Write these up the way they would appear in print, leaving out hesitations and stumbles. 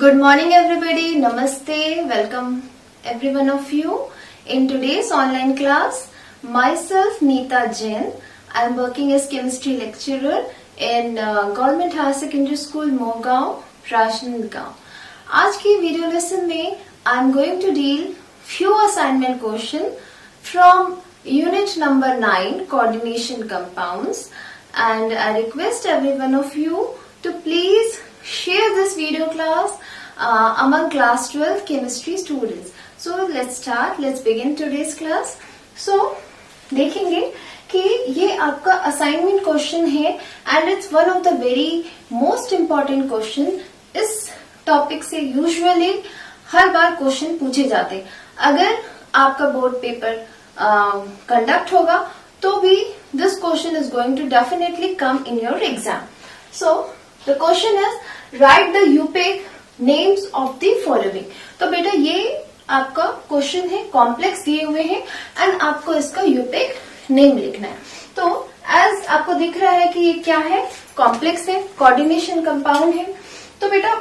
Good morning everybody, Namaste, welcome every one of you in today's online class. Myself Neeta Jain, I am working as chemistry lecturer in Government Higher Secondary School Mogaon, Rajnandgaon. आज की video lesson में I am going to deal few assignment question from unit number 9 coordination compounds, and I request every one of you to please share this video class among class 12 chemistry students. So let's begin today's class. So देखेंगे कि ये आपका assignment question है and it's one of the very most important question. इस topic से usually हर बार question पूछे जाते हैं. अगर आपका बोर्ड पेपर कंडक्ट होगा तो भी this question is going to definitely come in your exam. So the question is write the IUPAC names of the following. तो बेटा ये आपका क्वेश्चन है, कॉम्प्लेक्स दिए हुए हैं एंड आपको इसका यूपेक नेम लिखना है. तो एज आपको दिख रहा है कि ये क्या है, कॉम्प्लेक्स है, कोऑर्डिनेशन कंपाउंड है. तो बेटा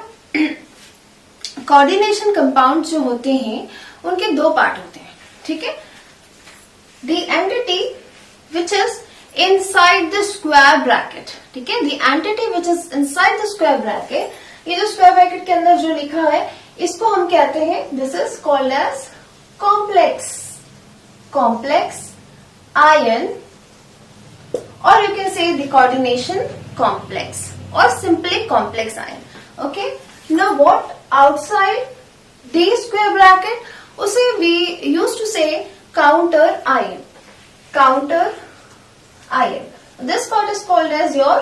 कोऑर्डिनेशन कंपाउंड जो होते हैं उनके दो पार्ट होते हैं, ठीक है. The entity which is inside the square bracket, ठीक है. The entity which is inside the square bracket, ये जो स्क्वायर ब्रैकेट के अंदर जो लिखा है इसको हम कहते हैं, this is called as complex ion, और you can say the coordination complex और simply complex ion. Okay, now what outside the square bracket, उसे we used to say counter ion. This part is called as your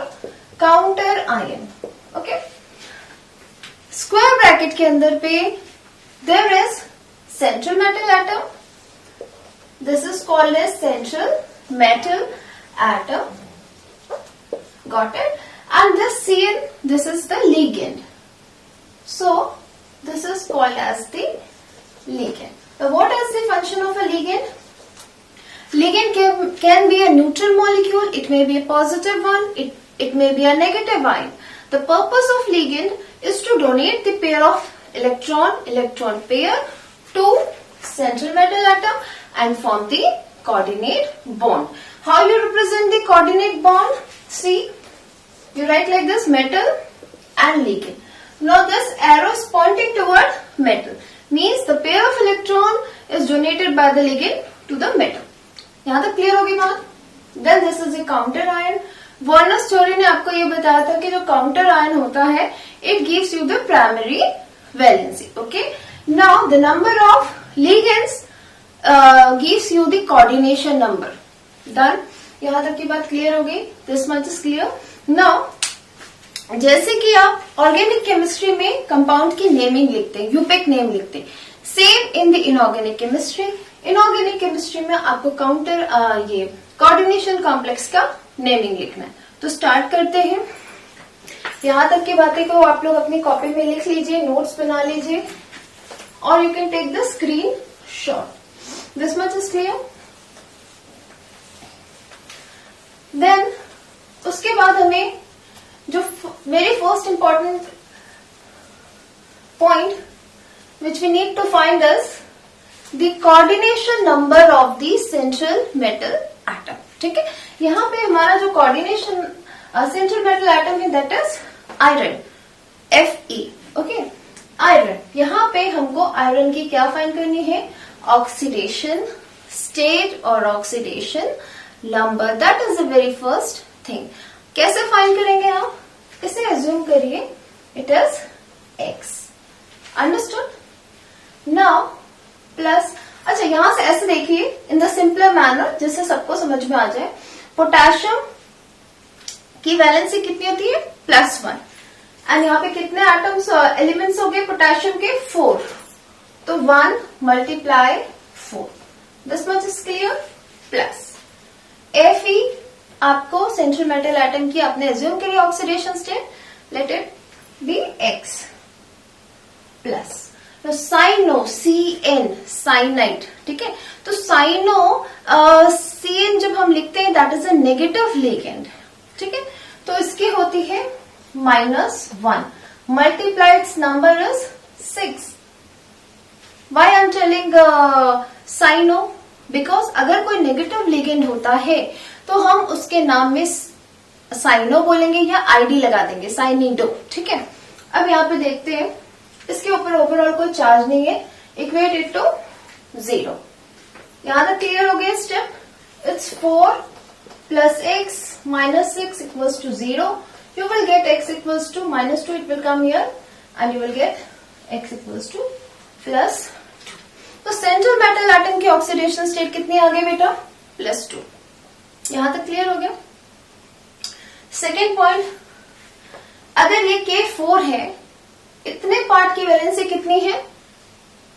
counter ion. Okay, square bracket के अंदर पे there is central metal atom, this is called as central metal atom, got it. And this CN, this is the ligand, so this is called as the ligand. Now what is the function of a ligand? Ligand can be a neutral molecule, it may be a positive one, it may be a negative ion. The purpose of ligand is to donate the pair of electron pair to central metal atom and form the coordinate bond. How you represent the coordinate bond? See, you write like this, metal and ligand. Now this arrow is pointing toward metal, means the pair of electron is donated by the ligand to the metal. यहाँ तक clear होगी बात. Then this is the counter ion. वर्नस theory ने आपको ये बताया था कि जो काउंटर आयन होता है it gives you the primary valency. Okay, now the number of ligands gives you the coordination number. Done, यहां तक की बात क्लियर हो गई. This much is clear. Now जैसे कि आप ऑर्गेनिक केमिस्ट्री में कंपाउंड की नेमिंग लिखते हैं, यूपेक नेम लिखते हैं, same in the inorganic chemistry. Inorganic chemistry में आपको काउंटर ये कोऑर्डिनेशन कॉम्प्लेक्स का नेमिंग लिखना है. तो स्टार्ट करते हैं. यहां तक की बातें को आप लोग अपनी कॉपी में लिख लीजिए, नोट्स बना लीजिए, और you can take the screen shot. This much is clear. Then उसके बाद हमें जो very first important point which we need to find is the coordination number of the central metal atom. ठीक है, यहाँ पे हमारा जो कोऑर्डिनेशन सेंट्रल मेटल एटम है that is iron, Fe. Okay, iron. यहाँ पे हमको आयरन की क्या फाइंड करनी है, ऑक्सीडेशन स्टेट और oxidation number. That is the very first thing. कैसे फाइंड करेंगे आप, इसे एज्यूम करिए it is X. Understood. Now plus, अच्छा यहां से ऐसे देखिए इन द सिंपलर मैनर जिससे सबको समझ में आ जाए. पोटेशियम की वैलेंसी कितनी होती है, +1, एंड यहाँ पे कितने एटम्स एलिमेंट्स हो गए पोटेशियम के, 4. तो 1 × 4. This much is clear. Plus Fe आपको सेंट्रल मेटल एटम की आपने एज्यूम करिए oxidation state, let it be X. Plus cyano CN, cyanide. ठीक है, तो साइनो CN जब हम लिखते हैं that is a negative ligand. ठीक है, तो इसकी होती है -1. multiply its number is 6. Why I am telling cyano? Because अगर कोई नेगेटिव लिगेंड होता है तो हम उसके नाम में साइनो बोलेंगे या आईडी लगा देंगे, साइनिडो, ठीक है। अब यहाँ पे देखते हैं, इसके ऊपर ओवरऑल कोई चार्ज नहीं है, इक्वेट इट टू 0। यहां तक क्लियर हो गया step? It's 4 plus x minus 6 equals to 0. You will get x equals to minus 2, it will come here, and you will get x equals to plus 2. तो central metal atom की oxidation state कितनी आ गई बेटा? +2। यहां तक clear हो गया? Second point, अगर ये K4 है, इतने पार्ट की वैलेंसी कितनी है?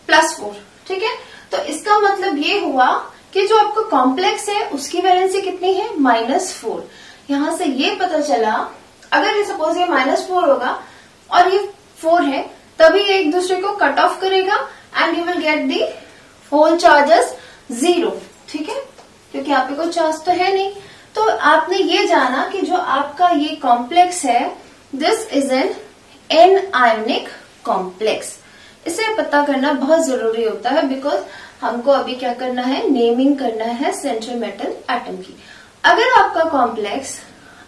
+4, ठीक है। तो इसका मतलब ये हुआ कि जो आपका कॉम्प्लेक्स है उसकी वैलेंसी कितनी है? -4। यहां से ये पता चला, अगर ये सपोज ये -4 होगा और ये 4 है, तभी ये एक दूसरे को कट ऑफ करेगा and you will get the whole charges 0, ठीक है, क्योंकि यहाँ पे कोई चार्ज तो है नहीं। तो आपने ये जाना कि जो आपका ये कॉम्प्लेक्स है, this is an ionic complex. इसे पता करना बहुत जरूरी होता है, बिकॉज हमको अभी क्या करना है? नेमिंग करना है सेंट्रल मेटल एटम की। अगर आपका कॉम्प्लेक्स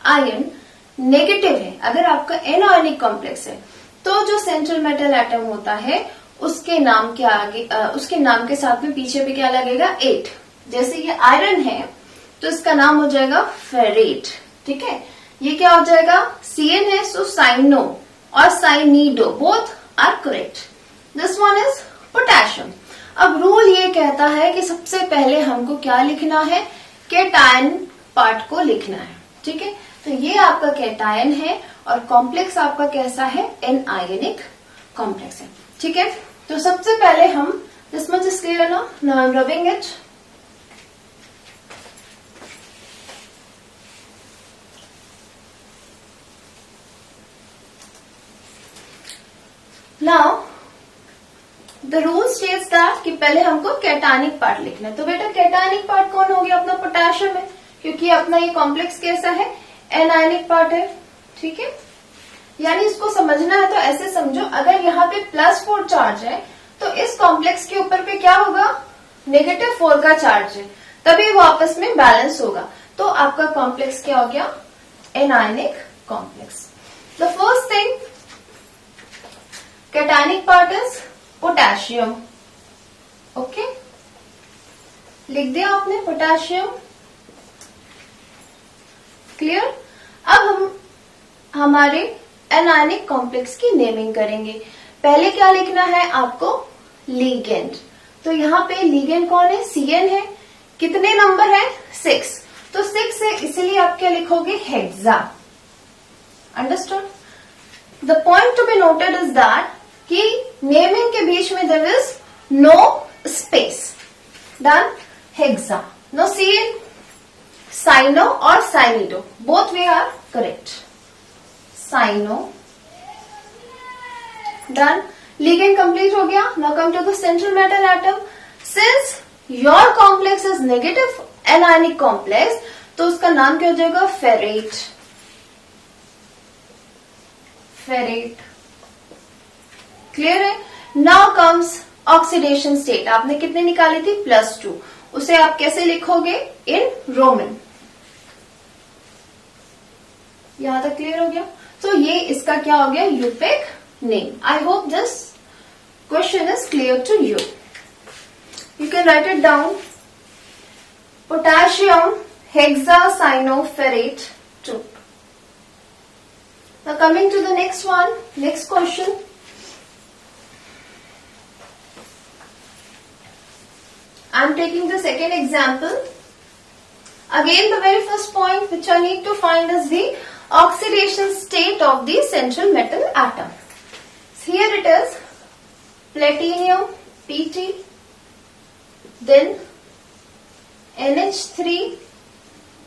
आयन नेगेटिव है, अगर आपका एन आयोनिक कॉम्प्लेक्स है, तो जो सेंट्रल मेटल एटम होता है उसके नाम के आगे उसके नाम के साथ में पीछे पे क्या लगेगा? 8। जैसे ये आयरन है तो इसका नाम हो जाएगा फेरेट, ठीक है। ये क्या हो जाएगा? Cn है, सो साइनो और cyanido both are correct. This one is potassium. अब रूल ये कहता है कि सबसे पहले हमको क्या लिखना है? केटायन पार्ट को लिखना है, ठीक है। तो ये आपका केटायन है और कॉम्प्लेक्स आपका कैसा है? एन आयोनिक कॉम्प्लेक्स है, ठीक है। तो सबसे पहले हम, दिस मच इज क्लियर ना? Now I am rubbing it. Now the rule states that कि पहले हमको कैटानिक पार्ट लिखना है। तो बेटा कैटानिक पार्ट कौन हो गया? अपना पोटेशियम है, क्योंकि अपना ये कॉम्प्लेक्स कैसा है? एनायनिक पार्ट है, ठीक है। यानी इसको समझना है तो ऐसे समझो, अगर यहाँ पे +4 चार्ज है तो इस कॉम्प्लेक्स के ऊपर पे क्या होगा? -4 का चार्ज है, तभी वो आपस में बैलेंस होगा। तो आपका कॉम्प्लेक्स क्या हो गया? Anionic complex. The first thing, cationic part is potassium, okay, लिख दिया आपने पोटेशियम, क्लियर। अब हम हमारे एनायनिक कॉम्प्लेक्स की नेमिंग करेंगे। पहले क्या लिखना है आपको? लिगेंड। तो यहाँ पे लिगेंड कौन है? Cn है। कितने नंबर है? 6। तो 6 है, इसलिए आप क्या लिखोगे? Hexa. Understood? The point to be noted is that कि नेमिंग के बीच में there is no space. Done? Hexa. No Cn, cyano और cyanido, both way are correct. Cyano, done. Ligand complete हो गया। Now come to the central metal atom. Since your complex is negative anionic complex, तो उसका नाम क्या हो जाएगा? Ferrate. Ferrate, clear है? Now comes oxidation state. आपने कितने निकाली थी? +2। उसे आप कैसे लिखोगे? In Roman. यहां तक क्लियर हो गया? तो ये इसका क्या हो गया? IUPAC name. I hope this question is clear to you. You can write it down. Potassium hexacyanoferrate 2. Now coming to the next one, next question. I am taking the second example. Again, the very first point which I need to find is the oxidation state of the central metal atom. So here it is platinum Pt, then NH3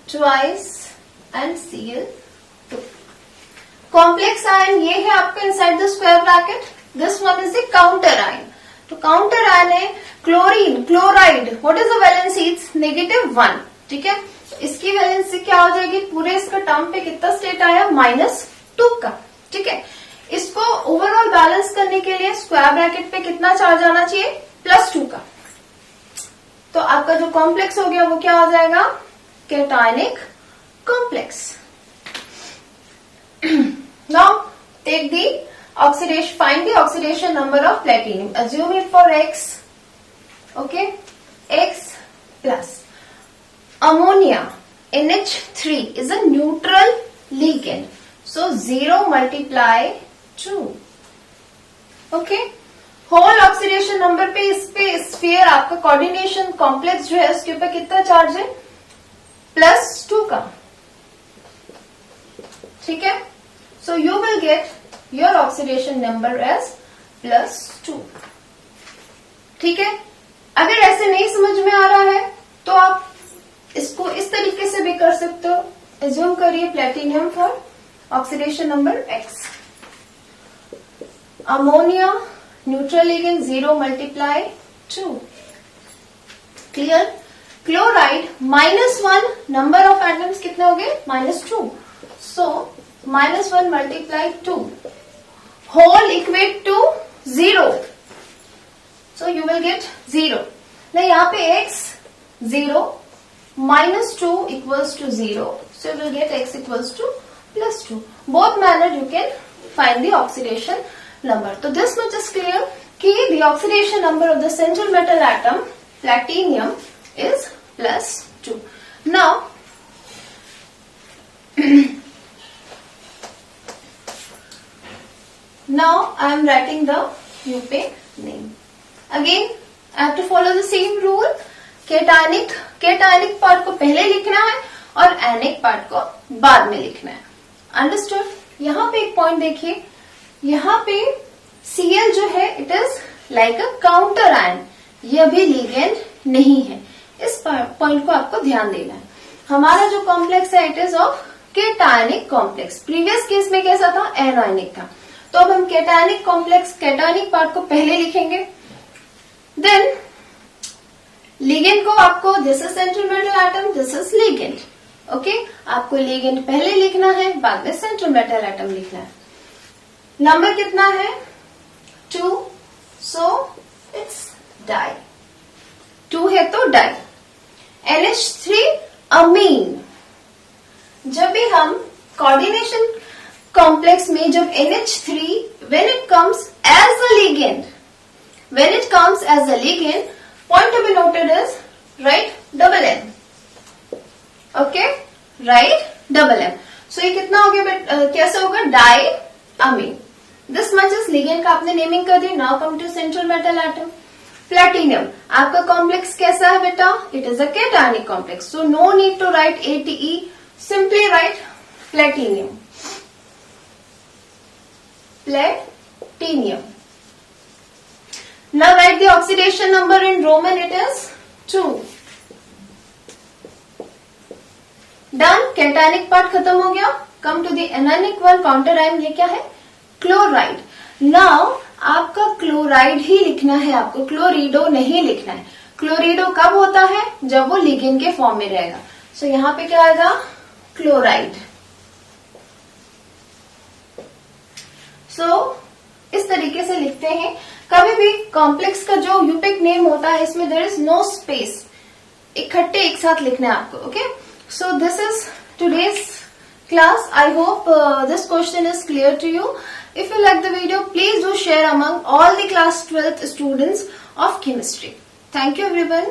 twice and Cl2. Complex ion ये है आपका inside the square bracket. This one is the counter ion. तो counter ion है chlorine, chloride. What is the valency? It's -1. ठीक है, तो इसकी valency क्या हो जाएगी? पूरे इसका टर्म पे कितना स्टेट आया? -2 का. ठीक है, इसको ओवरऑल बैलेंस करने के लिए स्क्वायर ब्रैकेट पे कितना चार्ज आना चाहिए? +2 का। तो आपका जो कॉम्प्लेक्स हो गया वो क्या हो जाएगा? Cationic complex. Now take the oxidation, find the oxidation number of platinum, assume it for x, okay, x plus ammonia NH3 is a neutral ligand, so 0 multiply 2, okay। Whole oxidation number पे इस पे sphere आपका coordination complex जो है उसके ऊपर कितना charge है? +2 का, ठीक है। So you will get your oxidation number as +2, ठीक है। अगर ऐसे नहीं समझ में आ रहा है तो आप इसको इस तरीके से भी कर सकते हो। एज्यूम करिए platinum for oxidation number x, ammonia neutral ligand 0 multiply 2, clear. Chloride -1, number of atoms कितने हो गए? -2, so -1 multiply 2, whole equate to 0, so you will get 0। now यहाँ पे x 0 -2 equals to 0, so you will get x equals to +2। both manner you can find the oxidation number। तो this much is clear कि the oxidation number of the central metal atom platinum is +2। now now I am writing the UPAC name। Again, I have to follow the same rule। Cationic part को पहले लिखना है और एनिक part को बाद में लिखना है। अंडरस्टूड। यहाँ पे एक पॉइंट देखिए, यहाँ पे Cl जो है it is like a counter ion, ये अभी लिगेंड नहीं है। इस पॉइंट को आपको ध्यान देना है। हमारा जो कॉम्प्लेक्स है it is of cationic complex. Previous case में कैसा था? एनआयनिक था। तो अब हम कैटायनिक कॉम्प्लेक्स, कैटायनिक पार्ट को पहले लिखेंगे, देन लिगेंड को आपको this is central metal atom, this is ligand, okay. आपको लिगेंड पहले लिखना है, बाद में सेंट्रल मेटल एटम लिखना है। नंबर कितना है? 2, सो इट्स डाई। 2 है तो डाई। NH3 अमीन। जब भी हम कोऑर्डिनेशन कॉम्प्लेक्स में जब NH3 when it comes as a ligand, point to be noted is write double M, okay, write double M। so ये कितना हो गया? कैसे होगा? Diamine. This much is ligand का आपने नेमिंग कर दी। Now come to central metal atom platinum. आपका कॉम्प्लेक्स कैसा है बेटा? It is a cationic complex, so no need to write ATE, simply write platinum. Platinum। Now write the oxidation number in Roman, it is 2। Done। Cationic part खत्म हो गया। Come to the anionic one, counter ion. ये क्या है? Chloride. Now आपका chloride ही लिखना है, आपको क्लोरिडो नहीं लिखना है। क्लोरिडो कब होता है? जब वो लिगेंड के फॉर्म में रहेगा। सो यहाँ पे क्या आएगा? क्लोराइड। इस तरीके से लिखते हैं। कभी भी कॉम्प्लेक्स का जो यूपिक नेम होता है इसमें देयर इज नो स्पेस, इकट्ठे एक साथ लिखना है आपको, okay. So this is today's class. I hope this question is clear to you. If you like the video please do share among all the class 12th students of chemistry। Thank you everyone।